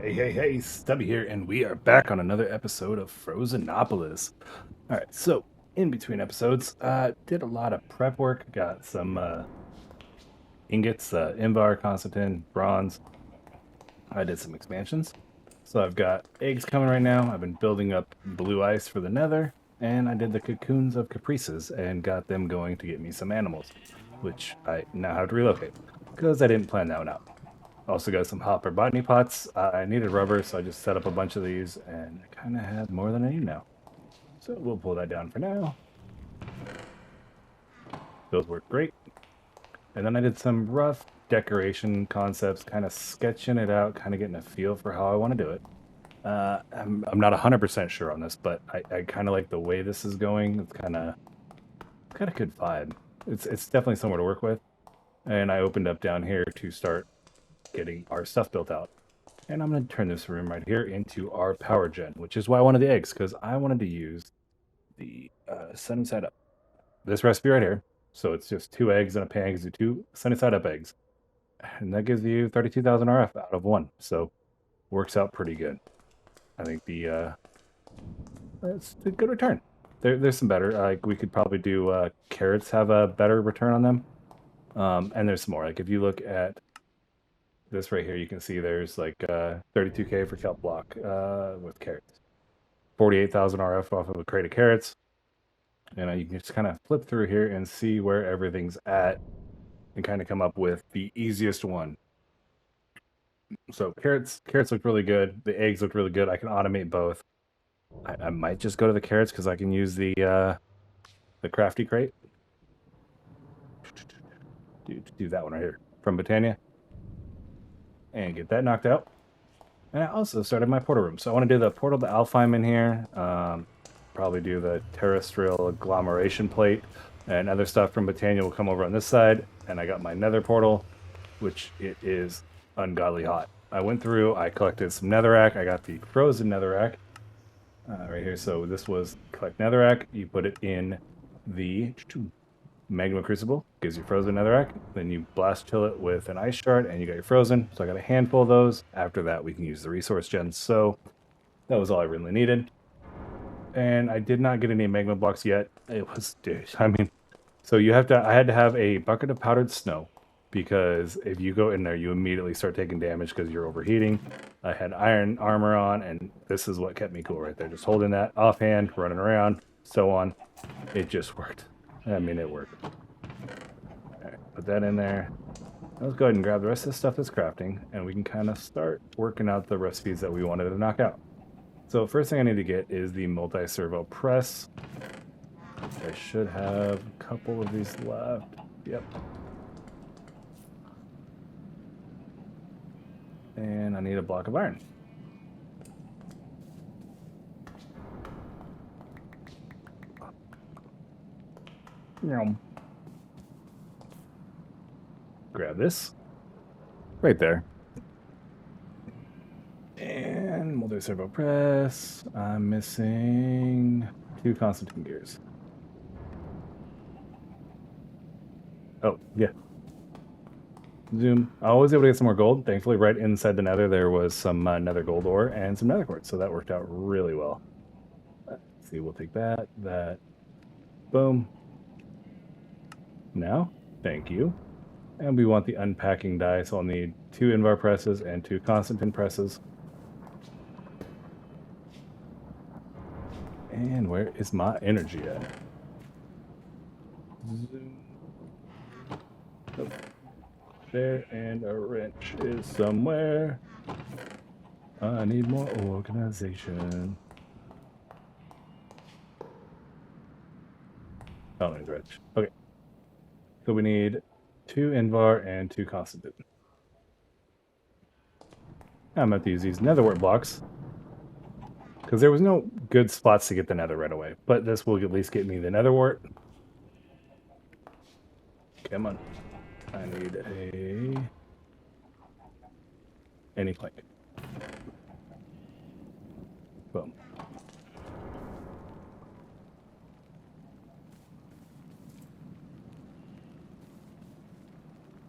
Hey, Stubby here, and we are back on another episode of Frozenopolis. All right, so in between episodes, did a lot of prep work, got some ingots, Invar, Constantin, bronze. I did some expansions. So I've got eggs coming right now. I've been building up blue ice for the Nether, and I did the cocoons of caprices and got them going to get me some animals, which I now have to relocate because I didn't plan that one out. Also got some hopper botany pots. I needed rubber, so I just set up a bunch of these, and I kind of have more than I need now. So we'll pull that down for now. Those work great. And then I did some rough decoration concepts, kind of sketching it out, kind of getting a feel for how I want to do it. I'm not 100% sure on this, but I kind of like the way this is going. It's kind of good vibe. It's definitely somewhere to work with. And I opened up down here to start getting our stuff built out. And I'm going to turn this room right here into our power gen, which is why I wanted the eggs, because I wanted to use the sunny side up. This recipe right here. So it's just 2 eggs in a pan, gives you 2 sunny side up eggs. And that gives you 32,000 RF out of 1. So works out pretty good. I think it's a good return. There's some better. Like we could probably do carrots have a better return on them. And there's some more. Like if you look at this right here, you can see there's like 32K for kelp block with carrots. 48,000 RF off of a crate of carrots. And you can just kind of flip through here and see where everything's at and kind of come up with the easiest one. So carrots look really good. The eggs look really good. I can automate both. I might just go to the carrots because I can use the crafty crate. Do that one right here from Botania. And get that knocked out. And I also started my portal room. So I want to do the portal to Alfheim in here. Probably do the terrestrial agglomeration plate. And other stuff from Botania will come over on this side. And I got my nether portal, which it is ungodly hot. I went through, I collected some netherrack. I got the frozen netherrack right here. So this was collect netherrack. You put it in the magma crucible, gives you frozen netherrack. Then you blast chill it with an ice shard, and you got your frozen. So I got a handful of those. After that, we can use the resource gens. So that was all I really needed. And I did not get any magma blocks yet. It was, dude, I mean, so I had to have a bucket of powdered snow because if you go in there, you immediately start taking damage because you're overheating. I had iron armor on, and this is what kept me cool right there. Just holding that offhand, running around, so on. It just worked. I mean, it worked. All right, put that in there. Let's go ahead and grab the rest of the stuff that's crafting, and we can kind of start working out the recipes that we wanted to knock out. So first thing I need to get is the multi-servo press. I should have a couple of these left. Yep. And I need a block of iron. Grab this. Right there. And multi-servo press. I'm missing 2 Constantine gears. Oh, yeah. Zoom. I was able to get some more gold. Thankfully, right inside the nether, there was some nether gold ore and some nether quartz, so that worked out really well. Let's see, we'll take that. Boom. Now, thank you. And we want the unpacking die, so I'll need 2 Invar presses and 2 Constantine presses. And where is my energy at? Zoom. Oh. There, and a wrench is somewhere. I need more organization. Oh, there's a wrench. Okay. So we need 2 Invar and 2 Constantine. I'm going to use these netherwort blocks because there was no good spots to get the nether right away. But this will at least get me the netherwort. Come on. I need any plank. Boom.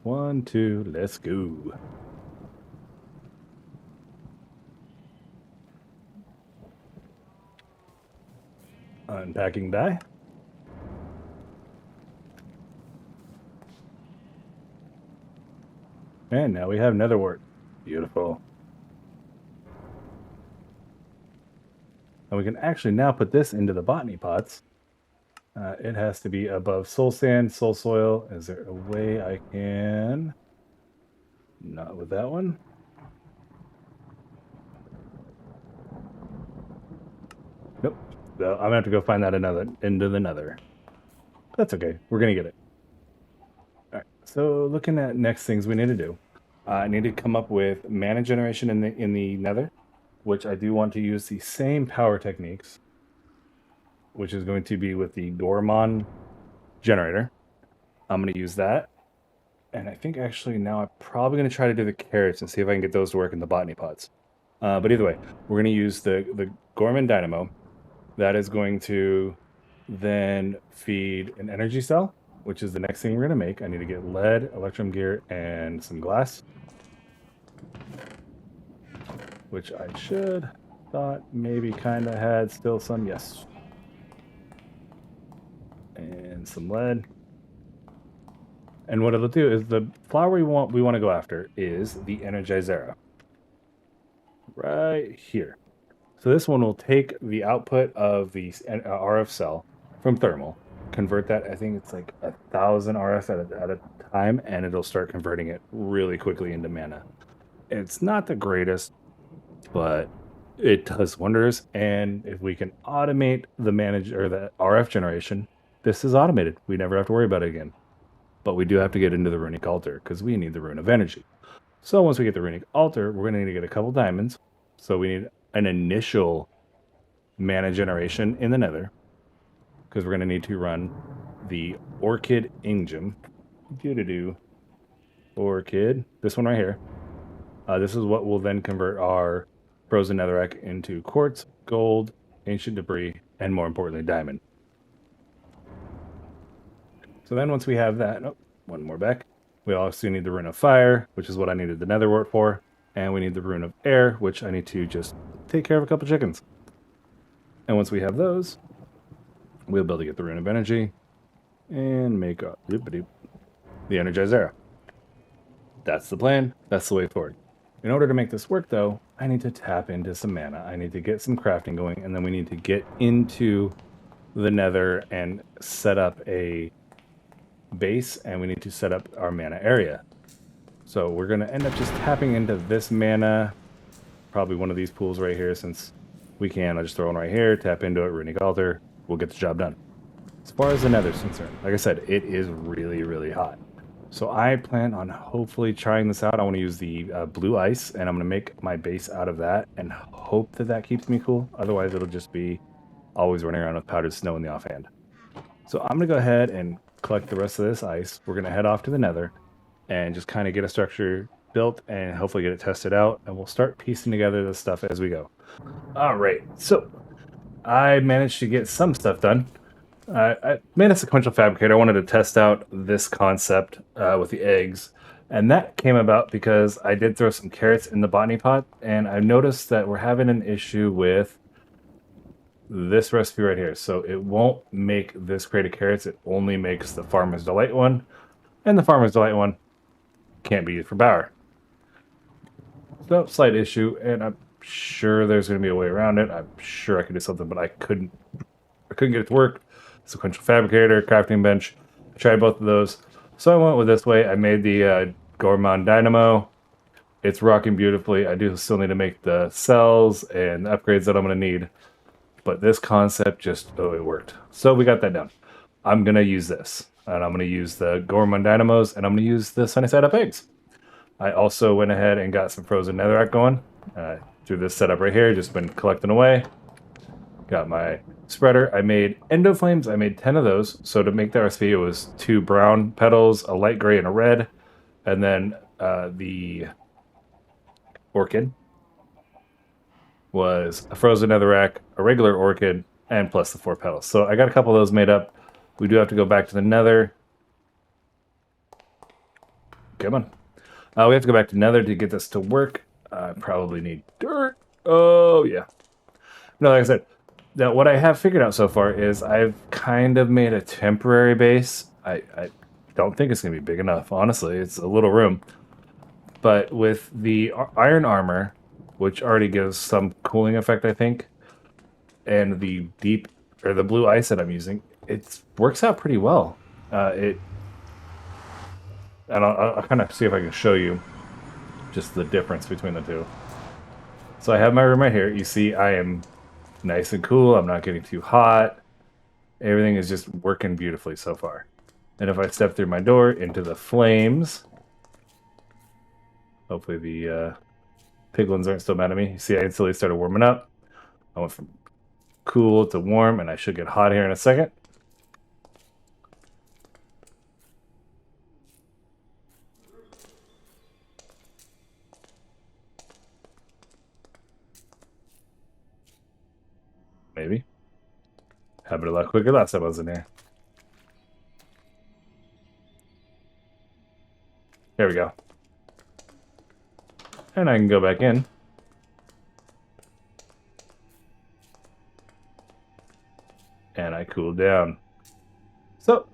One, two, let's go. Unpacking die. And now we have netherwort. Beautiful. And we can actually now put this into the botany pots. It has to be above soul sand, soul soil. Is there a way I can? Not with that one. Nope. So I'm gonna have to go find that into the nether. That's okay. We're gonna get it. All right. So looking at next things we need to do, I need to come up with mana generation in the nether, which I do want to use the same power techniques, which is going to be with the Gorman generator. I'm going to use that. And I think actually now I'm probably going to try to do the carrots and see if I can get those to work in the botany pots. But either way, we're going to use the Gorman dynamo. That is going to then feed an energy cell, which is the next thing we're going to make. I need to get lead, electrum gear, and some glass. Which I should thought maybe kind of had still some, yes. And some lead. And what it'll do is the flower we want to go after is the Energizera. Right here. So this one will take the output of the RF cell from thermal, convert that, I think it's like 1,000 RF at a time, and it'll start converting it really quickly into mana. It's not the greatest, but it does wonders. And if we can automate the RF generation, this is automated. We never have to worry about it again. But we do have to get into the runic altar because we need the rune of energy. So once we get the runic altar, we're going to need to get a couple diamonds. So we need an initial mana generation in the nether because we're going to need to run the orchid engine. Orchid, this one right here. This is what will then convert our frozen netherrack into quartz, gold, ancient debris, and more importantly, diamond. So then once we have that, one more back, we also need the rune of fire, which is what I needed the netherwort for, and we need the rune of air, which I need to just take care of a couple chickens. And once we have those, we'll be able to get the rune of energy and make the Energizera. That's the plan. That's the way forward. In order to make this work, though, I need to tap into some mana. I need to get some crafting going, and then we need to get into the nether and set up a base, and we need to set up our mana area. So we're going to end up just tapping into this mana, probably one of these pools right here, since we can. I'll just throw one right here, tap into it, runic altar, we'll get the job done. As far as the nether's concerned, like I said, it is really, really hot. So I plan on hopefully trying this out. I want to use the blue ice, and I'm going to make my base out of that and hope that that keeps me cool. Otherwise, it'll just be always running around with powdered snow in the offhand. So I'm going to go ahead and collect the rest of this ice. We're going to head off to the nether and just kind of get a structure built and hopefully get it tested out. And we'll start piecing together this stuff as we go. All right. So I managed to get some stuff done. I made a sequential fabricator. I wanted to test out this concept with the eggs. And that came about because I did throw some carrots in the botany pot. And I noticed that we're having an issue with this recipe right here. So it won't make this crate of carrots. It only makes the Farmer's Delight one. And the Farmer's Delight one can't be used for Bower. So slight issue. And I'm sure there's going to be a way around it. I'm sure I could do something, but I couldn't get it to work. Sequential fabricator, crafting bench. I tried both of those. So I went with this way. I made the Gorman Dynamo. It's rocking beautifully. I do still need to make the cells and the upgrades that I'm going to need. But this concept just, it worked. So we got that done. I'm going to use this. And I'm going to use the Gorman Dynamos, and I'm going to use the sunny side up eggs. I also went ahead and got some frozen netherrack going. Through this setup right here, just been collecting away. Got my spreader. I made endo flames. I made 10 of those. So to make that recipe, it was 2 brown petals, a light gray, and a red. And then the orchid was a frozen netherrack, a regular orchid, and plus the 4 petals. So I got a couple of those made up. We do have to go back to the nether. Come on. We have to go back to nether to get this to work. I probably need dirt. Oh, yeah. No, like I said, Now, what I have figured out so far is I've kind of made a temporary base. I don't think it's going to be big enough, honestly. It's a little room. But with the iron armor, which already gives some cooling effect, I think, and the the blue ice that I'm using, it works out pretty well. And I'll kind of see if I can show you just the difference between the two. So I have my room right here. You see, I am nice and cool. I'm not getting too hot. Everything is just working beautifully so far. And if I step through my door into the flames, hopefully the piglins aren't still mad at me. You see, I instantly started warming up. I went from cool to warm, and I should get hot here in a second. Maybe. Happened a lot quicker last time I was in here. There we go. And I can go back in. And I cooled down. So,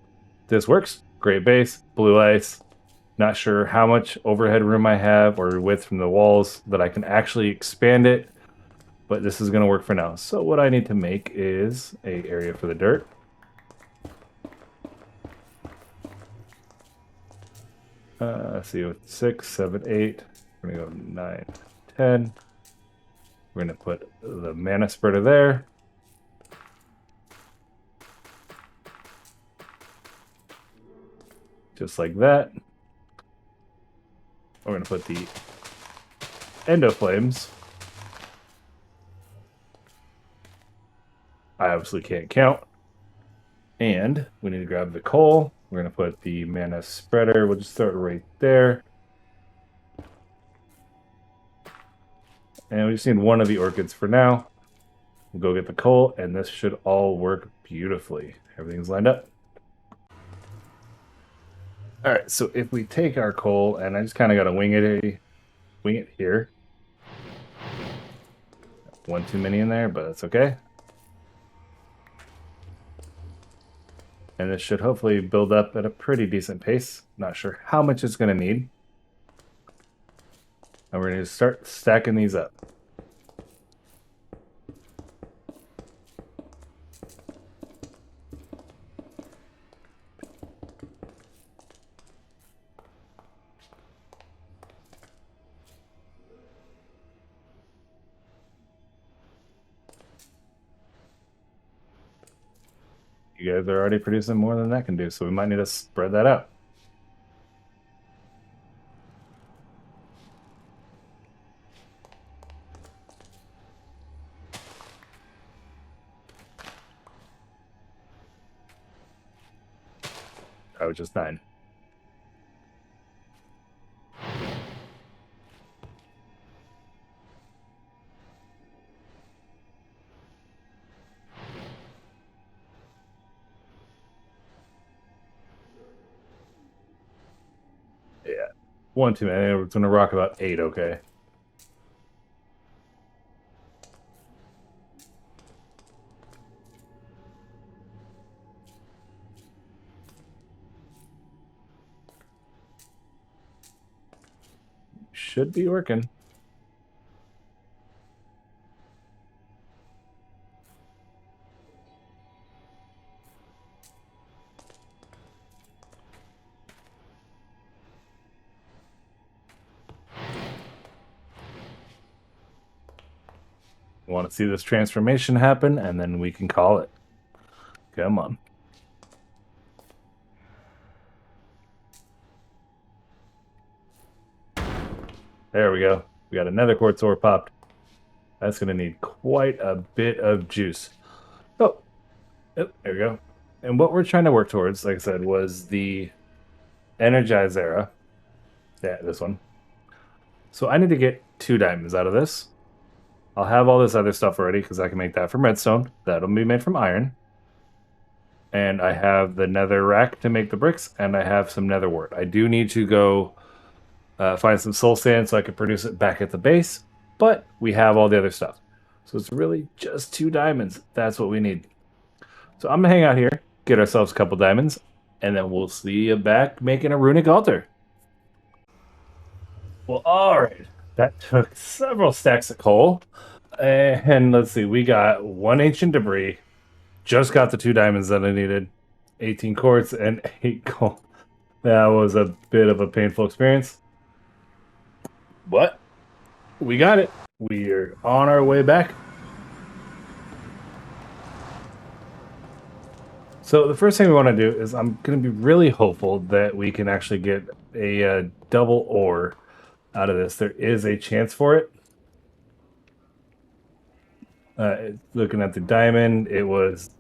this works. Great base, blue ice. Not sure how much overhead room I have or width from the walls that I can actually expand it, but this is going to work for now. So what I need to make is a area for the dirt. Let's see, with 6, 7, 8, we're going to go 9, 10. We're going to put the mana spreader there. Just like that. We're going to put the endo flames. I obviously can't count. And we need to grab the coal. We're going to put the mana spreader. We'll just throw it right there. And we just need one of the orchids for now. We'll go get the coal, and this should all work beautifully. Everything's lined up. All right, so if we take our coal, and I just kind of got to wing it here. One too many in there, but that's okay. And this should hopefully build up at a pretty decent pace. Not sure how much it's going to need. And we're going to start stacking these up. You guys are already producing more than that can do, so we might need to spread that out. I was just 9. Yeah, 1 too many. We're going to rock about 8, okay. Should be working. Want to see this transformation happen, and then we can call it. Come on. There we go. We got another quartz ore popped. That's going to need quite a bit of juice. Oh, there we go. And what we're trying to work towards, like I said, was the Energize era. Yeah, this one. So I need to get 2 diamonds out of this. I'll have all this other stuff already because I can make that from redstone. That'll be made from iron. And I have the nether rack to make the bricks, and I have some nether wart. I do need to go find some soul sand so I can produce it back at the base, but we have all the other stuff. So it's really just 2 diamonds. That's what we need. So I'm gonna hang out here, get ourselves a couple diamonds, and then we'll see you back making a runic altar. Well, all right. That took several stacks of coal. And let's see, we got 1 ancient debris. Just got the 2 diamonds that I needed. 18 quartz and 8 coal. That was a bit of a painful experience. But we got it. We are on our way back. So the first thing we want to do is I'm going to be really hopeful that we can actually get a double ore out of this. There is a chance for it. Looking at the diamond, it was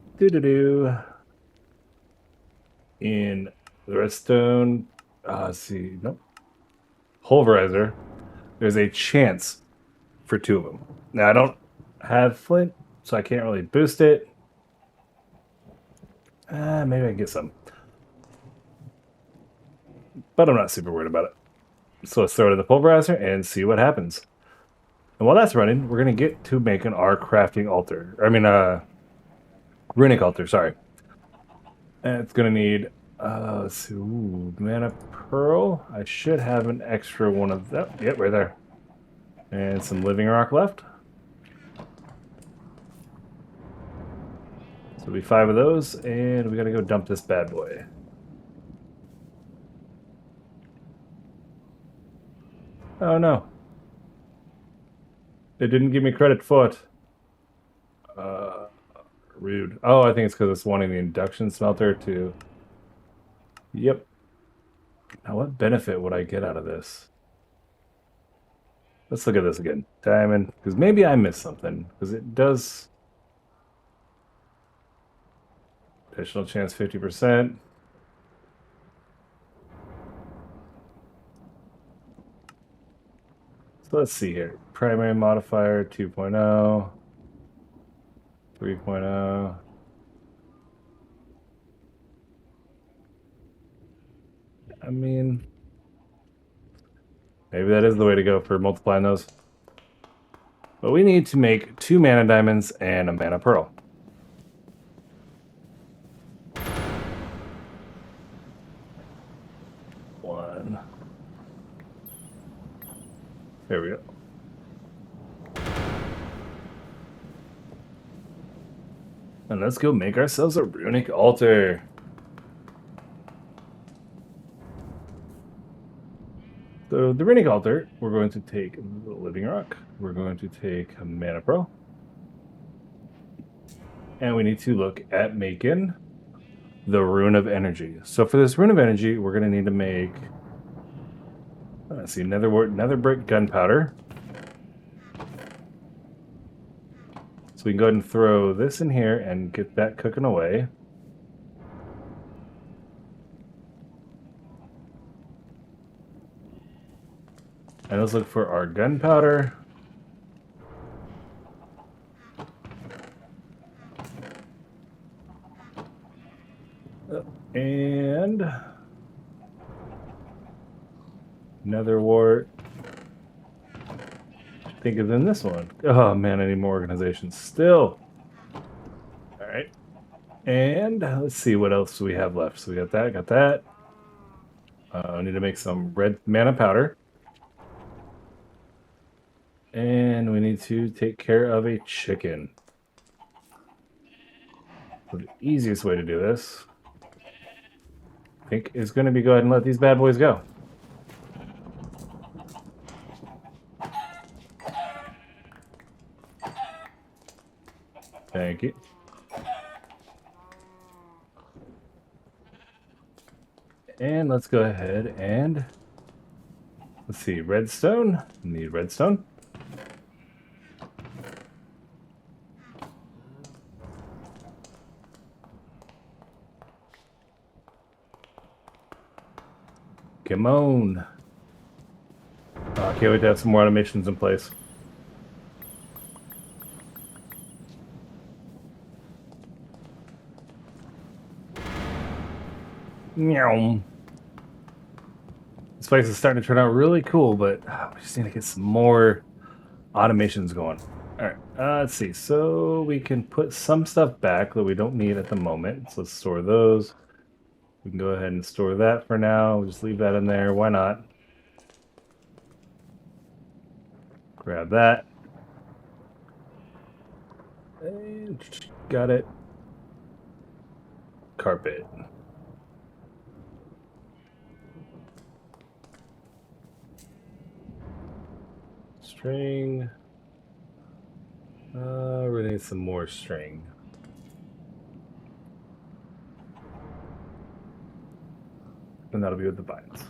in the redstone. Let's see, nope. Pulverizer. There's a chance for 2 of them. Now I don't have flint, so I can't really boost it. Maybe I can get some. But I'm not super worried about it. So let's throw it in the pulverizer and see what happens. And while that's running, we're going to get to making our crafting altar. I mean, runic altar, sorry. And it's going to need, let's see, mana pearl. I should have an extra one of that. Yep, right there. And some living rock left. So it'll be 5 of those, and we got to go dump this bad boy. Oh no. It didn't give me credit for it. Rude. Oh, I think it's because it's wanting the induction smelter to... Yep. Now what benefit would I get out of this? Let's look at this again. Diamond. Because maybe I missed something. Because it does... Additional chance 50%. So let's see here. Primary modifier 2.0. 3.0. I mean, maybe that is the way to go for multiplying those. But we need to make 2 mana diamonds and a mana pearl. One. There we go. And let's go make ourselves a runic altar. So the runic altar, we're going to take the living rock. We're going to take a mana pearl. And we need to look at making the rune of energy. So for this rune of energy, we're going to need to make, let's see, nether brick gunpowder. So we can go ahead and throw this in here and get that cooking away. And let's look for our gunpowder. And nether wart. I think is in this one. Oh man, I need more organization still. All right. And let's see what else we have left. So we got that. I need to make some red mana powder. And we need to take care of a chicken. So the easiest way to do this, I think, is going to be go ahead and let these bad boys go. Thank you. And let's go ahead and let's see, redstone. Need redstone. Come on. Oh, I can't wait to have some more automations in place. Meow. This place is starting to turn out really cool, but we just need to get some more automations going. All right, let's see. So we can put some stuff back that we don't need at the moment. So let's store those. We can go ahead and store that for now. We'll just leave that in there. Why not? Grab that. And got it. Carpet. String. We need some more string. And that'll be with the vines,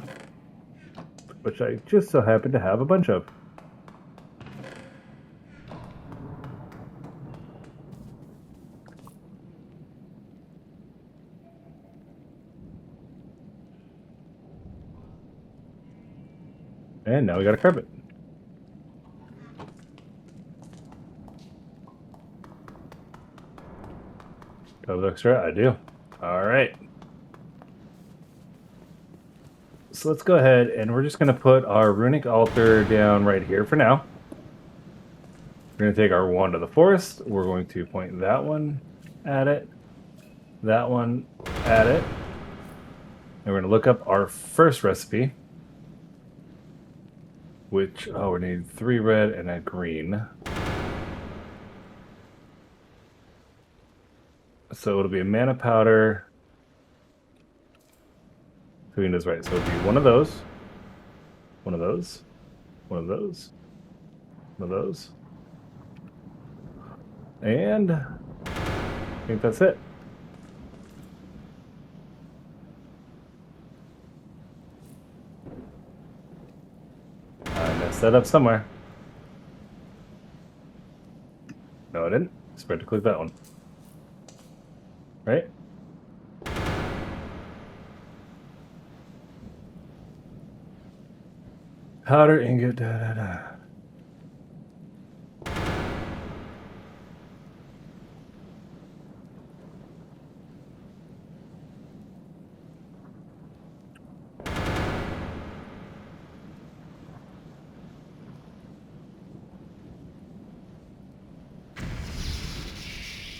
which I just so happen to have a bunch of. And now we got a carpet. Double extra, I do. All right. So let's go ahead and we're just going to put our runic altar down right here for now. We're going to take our wand of the forest. We're going to point that one at it, that one at it. And we're going to look up our first recipe, which, we need 3 red and a green. So it'll be a mana powder. So we can do this right. So it'll be one of those, one of those, one of those, one of those. And I think that's it. I messed that up somewhere. No, I didn't. Just forgot to click that one. Right? Powder ingot, da.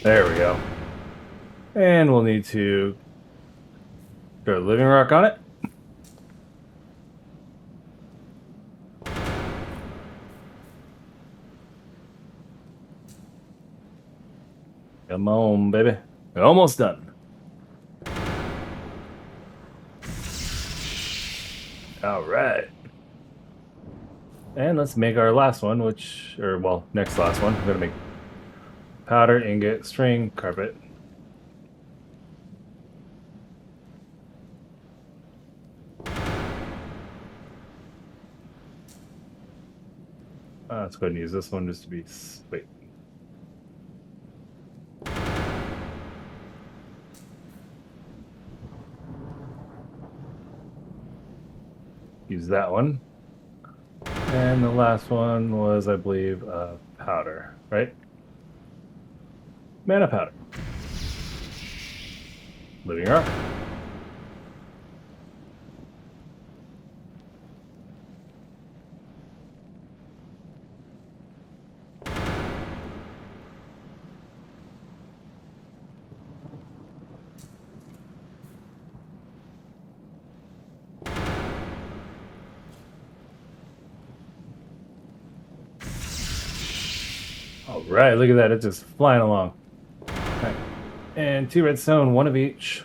There we go. And we'll need to throw a living rock on it. Come on, baby. We're almost done. All right. And let's make our last one, next last one. We're going to make powder, ingot, string, carpet. Let's go ahead and use this one just to be... Wait. Use that one. And the last one was, I believe, powder, right? Mana powder. Living rock. All right, look at that. It's just flying along. All right. And 2 redstone, 1 of each.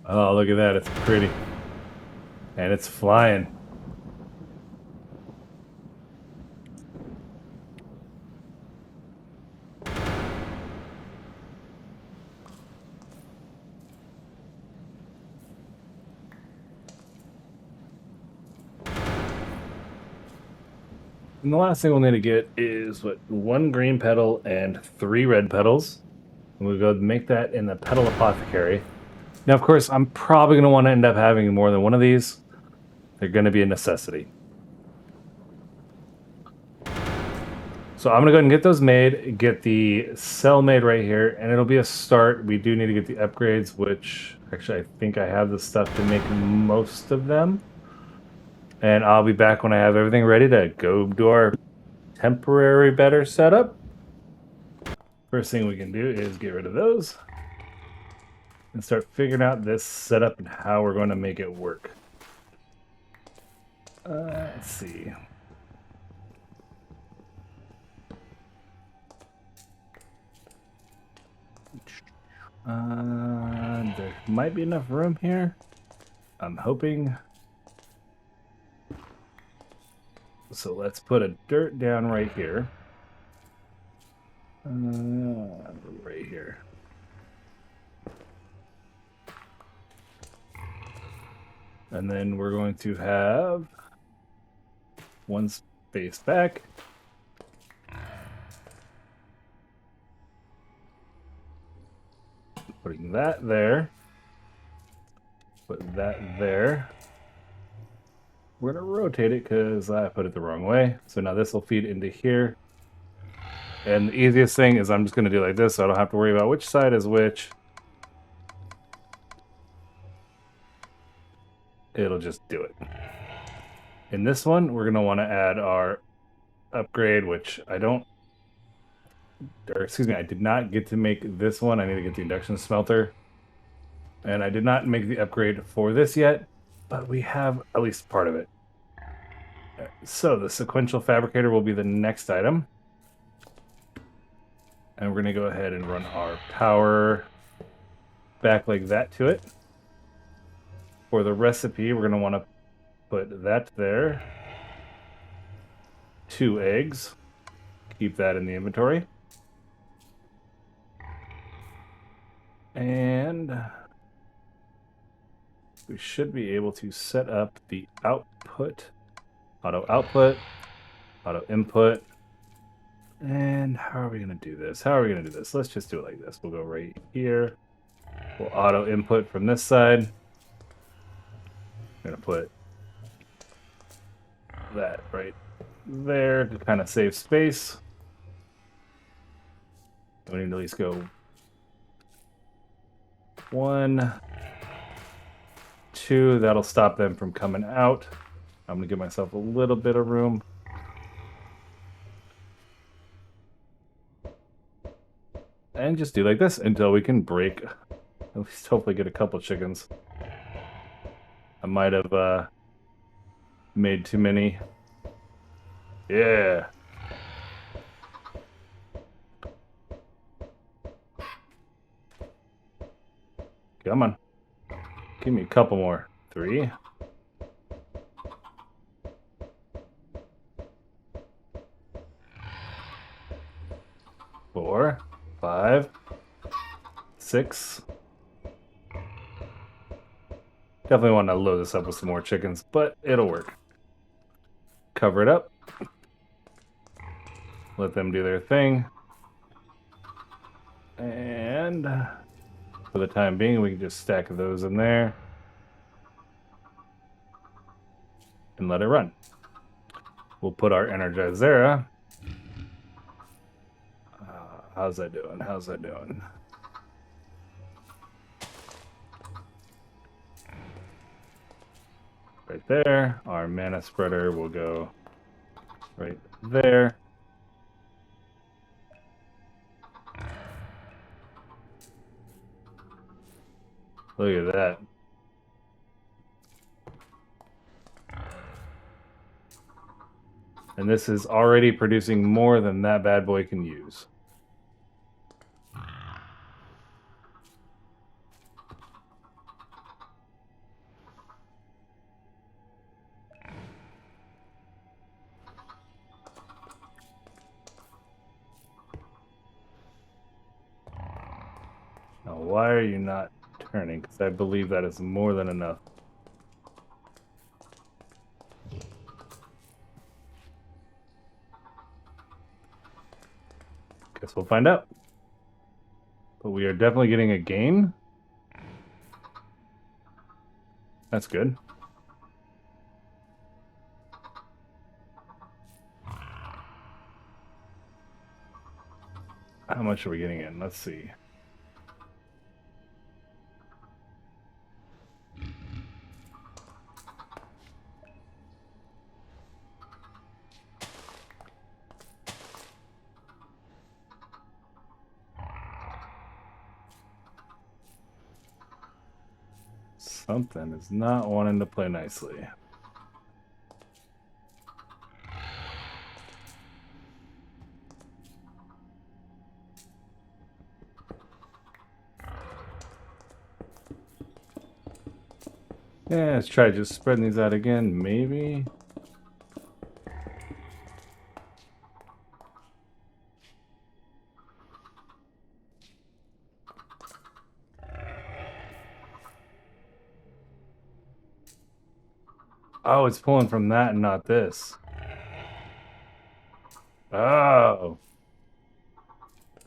Oh, look at that. It's pretty. And it's flying. And the last thing we'll need to get is 1 green petal and 3 red petals. And we'll go make that in the petal apothecary. Now, of course, I'm probably going to want to end up having more than one of these. They're going to be a necessity. So I'm gonna go ahead and get those made, get the cell made right here, and it'll be a start. We do need to get the upgrades, which actually I think I have the stuff to make most of them. And I'll be back when I have everything ready to go do our temporary better setup. First thing we can do is get rid of those and start figuring out this setup and how we're going to make it work. Let's see. There might be enough room here. I'm hoping. So let's put a dirt down right here. Right here. And then we're going to have one space back. Putting that there. Put that there. We're going to rotate it because I put it the wrong way. So now this will feed into here. And the easiest thing is I'm just going to do like this so I don't have to worry about which side is which. It'll just do it. In this one, we're going to want to add our upgrade, which I don't, or excuse me, I did not get to make this one. I need to get the induction smelter. And I did not make the upgrade for this yet, but we have at least part of it. So the sequential fabricator will be the next item. And we're going to go ahead and run our power back like that to it. For the recipe, we're going to want to put that there. 2 eggs. Keep that in the inventory. And we should be able to set up the output, auto output, auto input. And how are we going to do this? How are we going to do this? Let's just do it like this. We'll go right here. We'll auto input from this side. I'm going to put that right there to kind of save space. We need to at least go 1, 2. That'll stop them from coming out. I'm going to give myself a little bit of room. And just do like this until we can break, at least hopefully get a couple chickens. I might have made too many. Yeah. Come on. Give me a couple more. 3. 4, 5, 6. Definitely want to load this up with some more chickens, but it'll work. Cover it up. Let them do their thing. And for the time being, we can just stack those in there. And let it run. We'll put our Energizera. How's that doing? How's that doing? Right there. Our mana spreader will go right there. Look at that. And this is already producing more than that bad boy can use. Now, why are you not turning? Because I believe that is more than enough. Guess we'll find out. But we are definitely getting a gain. That's good. How much are we getting in? Let's see. Something is not wanting to play nicely. Yeah, let's try just spreading these out again, maybe. Oh, it's pulling from that and not this. Oh.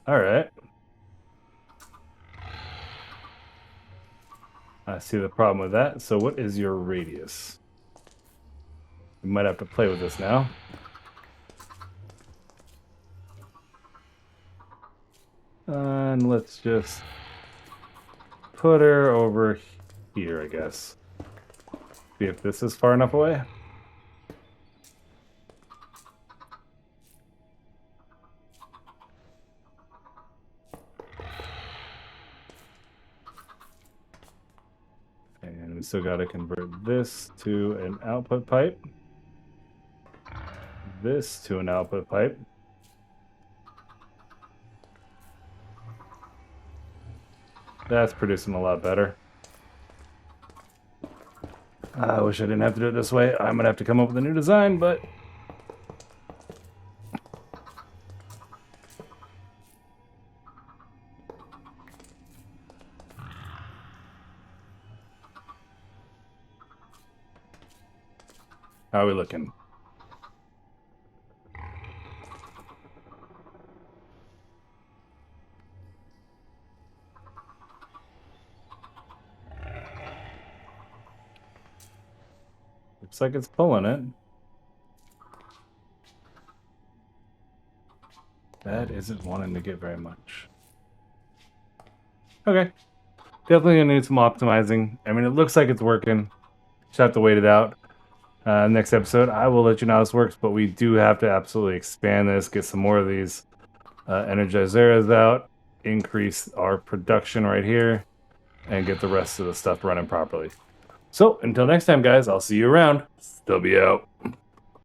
All right. I see the problem with that. So what is your radius? We might have to play with this now. And let's just put her over here, I guess. See if this is far enough away. And we still got to convert this to an output pipe. This to an output pipe. That's producing a lot better. I wish I didn't have to do it this way. I'm going to have to come up with a new design, but... How are we looking? Looks like it's pulling it. That isn't wanting to get very much. Okay. Definitely gonna need some optimizing. I mean, it looks like it's working. Just have to wait it out. Next episode, I will let you know how this works, but we do have to absolutely expand this, get some more of these energizers out, increase our production right here, and get the rest of the stuff running properly. So, until next time, guys, I'll see you around. Still be out.